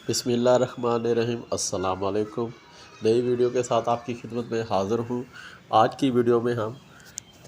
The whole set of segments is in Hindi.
बिस्मिल्लाहिर्रहमानिर्रहीम। अस्सलाम वालेकुम। नई वीडियो के साथ आपकी खिदमत में हाज़िर हूँ। आज की वीडियो में हम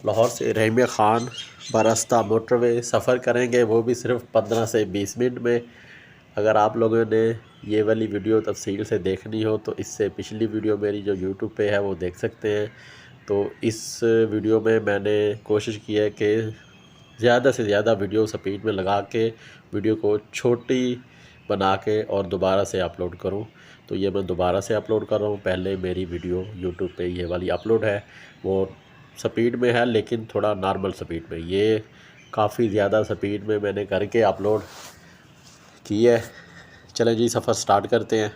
लाहौर से रहीम ख़ान बरस्ता मोटरवे सफ़र करेंगे, वो भी सिर्फ़ 15 से 20 मिनट में। अगर आप लोगों ने ये वाली वीडियो तफसील से देखनी हो तो इससे पिछली वीडियो मेरी जो यूट्यूब पे है वो देख सकते हैं। तो इस वीडियो में मैंने कोशिश की है कि ज़्यादा से ज़्यादा वीडियो स्पीड में लगा के वीडियो को छोटी बना के और दोबारा से अपलोड करूं। तो ये मैं दोबारा से अपलोड कर रहा हूं। पहले मेरी वीडियो यूट्यूब पे ये वाली अपलोड है, वो स्पीड में है लेकिन थोड़ा नॉर्मल स्पीड में। ये काफ़ी ज़्यादा स्पीड में मैंने करके अपलोड की है। चलें जी, सफ़र स्टार्ट करते हैं।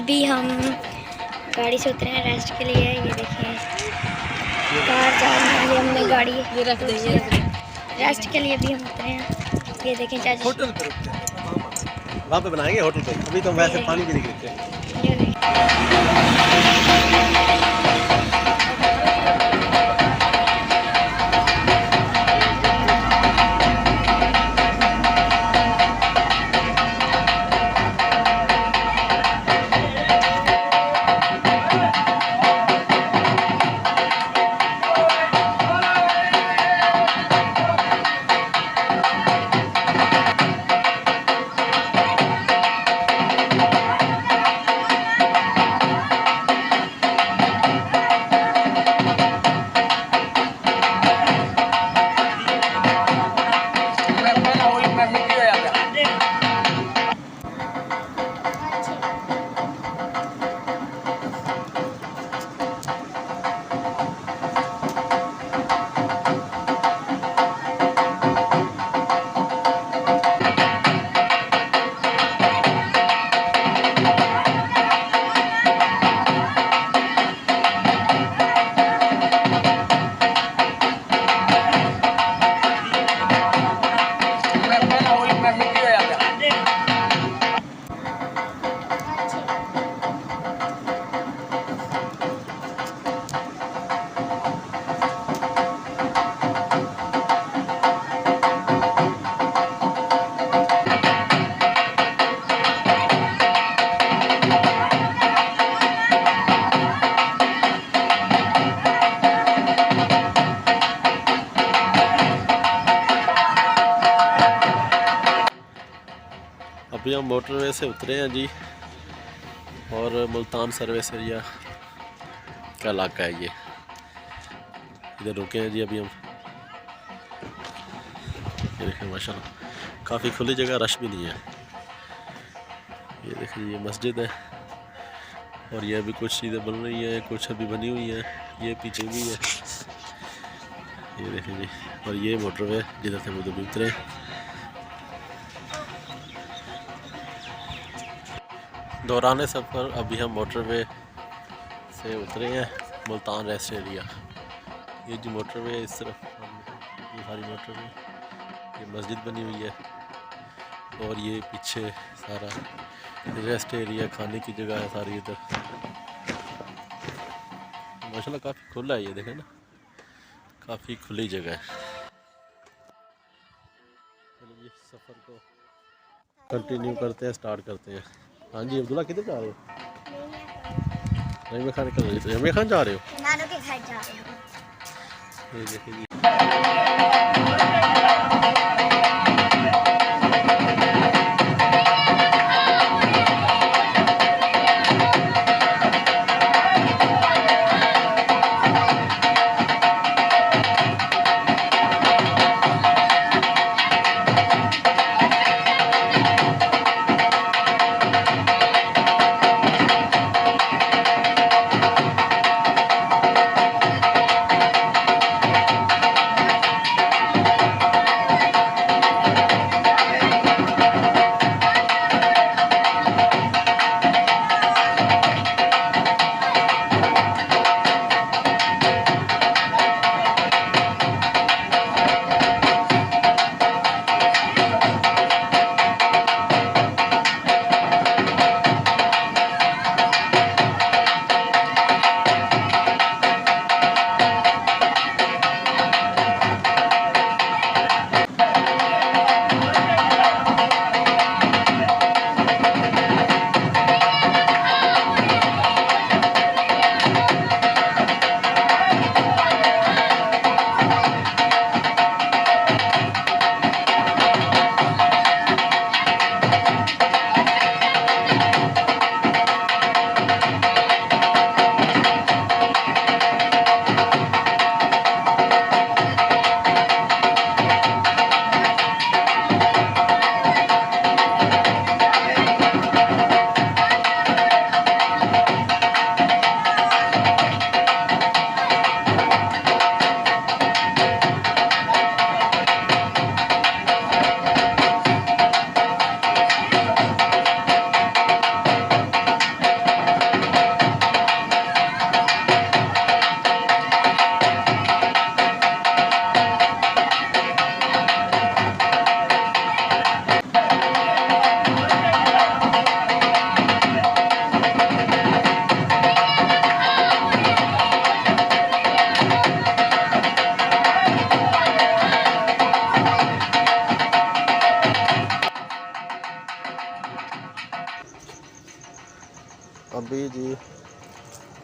अभी हम गाड़ी से उतरे हैं रेस्ट के लिए। ये देखें कार जा रही है, ये हमने गाड़ी ये रख दी है रेस्ट के लिए भी हम उतरे हैं। ये देखें चाची होटल पे रुकते हैं, वहाँ पे बनाएंगे होटल पे। अभी तो वैसे पानी भी नहीं गिरते। ये देखें अभी हम मोटरवे से उतरे हैं जी, और मुल्तान सर्विस एरिया का इलाका है ये। इधर रुके हैं जी अभी हम। ये देखें माशाल्लाह काफ़ी खुली जगह, रश भी नहीं है। ये देखिए ये मस्जिद है, और ये अभी कुछ चीज़ें बन रही हैं, कुछ अभी बनी हुई हैं। ये पीछे भी है, ये देखें जी। और ये मोटरवे जिधर से वो भी उतरे। दौरान सफ़र अभी हम मोटरवे से उतरे हैं मुल्तान रेस्ट एरिया। ये जो मोटरवे इस तरफ, ये सारी मोटरवे, ये मस्जिद बनी हुई है, और ये पीछे सारा रेस्ट एरिया, खाने की जगह है सारी। इधर माशाल्लाह काफ़ी खुला है, ये देखें ना, काफ़ी खुली जगह है। चलो जी सफ़र को कंटिन्यू करते हैं, स्टार्ट करते हैं। हाँ जी अब्दुल्ला किधर जा रहे हो? रहीम खान निकल रही है। रहीम खान जा रहे हो? नानू के घर जा रहे हो। ये देखिए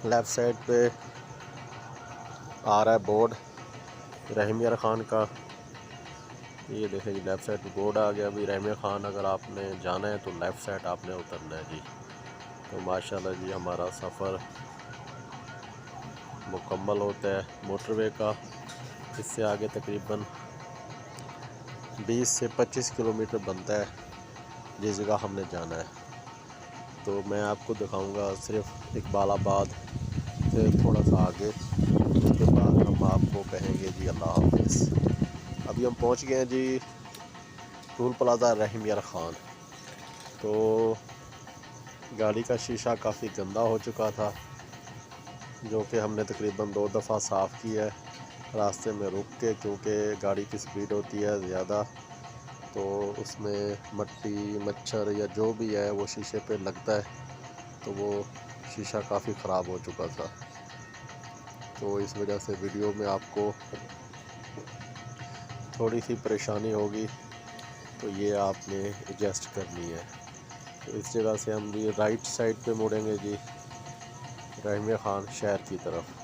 लेफ़्ट साइड पे आ रहा है बोर्ड रहमिया खान का। ये देखें जी, लेफ़्ट साइड पे बोर्ड आ गया। अभी रहमिया खान अगर आपने जाना है तो लेफ़्ट साइड आपने उतरना है जी। तो माशाल्लाह जी हमारा सफ़र मुकम्मल होता है मोटरवे का। इससे आगे तकरीबन 20 से 25 किलोमीटर बनता है जिस जगह हमने जाना है। तो मैं आपको दिखाऊंगा सिर्फ इकबालाबाद से थोड़ा सा आगे, उसके बाद हम आपको कहेंगे जी अल्लाह हाफ़िज़। अभी हम पहुंच गए हैं जी टूल प्लाज़ा रहमिया खान। तो गाड़ी का शीशा काफ़ी गंदा हो चुका था, जो कि हमने तकरीबन 2 दफ़ा साफ़ किया है रास्ते में रुक के, क्योंकि गाड़ी की स्पीड होती है ज़्यादा तो उसमें मट्टी मच्छर या जो भी है वो शीशे पे लगता है, तो वो शीशा काफ़ी ख़राब हो चुका था। तो इस वजह से वीडियो में आपको थोड़ी सी परेशानी होगी, तो ये आपने एडजस्ट करनी है। तो इस जगह से हम भी राइट साइड पे मुड़ेंगे जी रहमिया खान शहर की तरफ।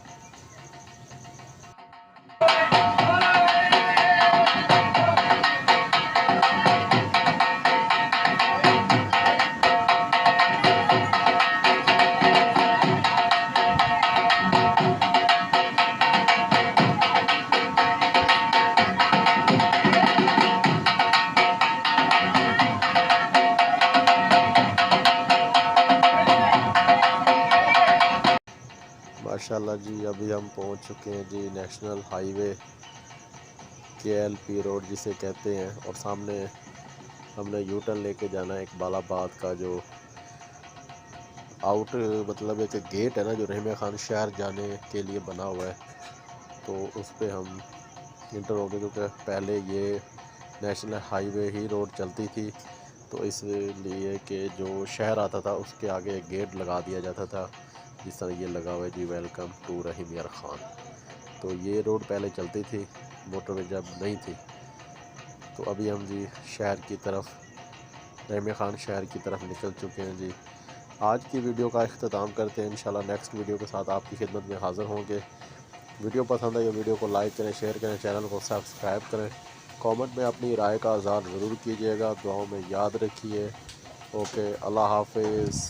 माशाल्लाह जी अभी हम पहुंच चुके हैं जी नेशनल हाईवे KLP रोड जिसे कहते हैं, और सामने हमने यू टर्न लेके जाना है इकबालाबाद का जो आउट मतलब एक गेट है ना जो रहमिया खान शहर जाने के लिए बना हुआ है, तो उस पर हम इंटर हो गए, क्योंकि पहले ये नेशनल हाईवे ही रोड चलती थी, तो इसलिए कि जो शहर आता था उसके आगे एक गेट लगा दिया जाता था, जिस तरह ये लगा हुआ है जी वेलकम टू रहमिया खान। तो ये रोड पहले चलती थी, मोटरवे जब नहीं थी। तो अभी हम जी शहर की तरफ, रहमिया खान शहर की तरफ निकल चुके हैं जी। आज की वीडियो का इख्तिताम करते हैं, इंशाल्लाह नेक्स्ट वीडियो के साथ आपकी खिदमत में हाज़िर होंगे। वीडियो पसंद है, वीडियो को लाइक करें, शेयर करें, चैनल को सब्सक्राइब करें, कमेंट में अपनी राय का इज़हार ज़रूर कीजिएगा, दुआओं में याद रखिए। ओके, अल्लाह हाफ़िज़।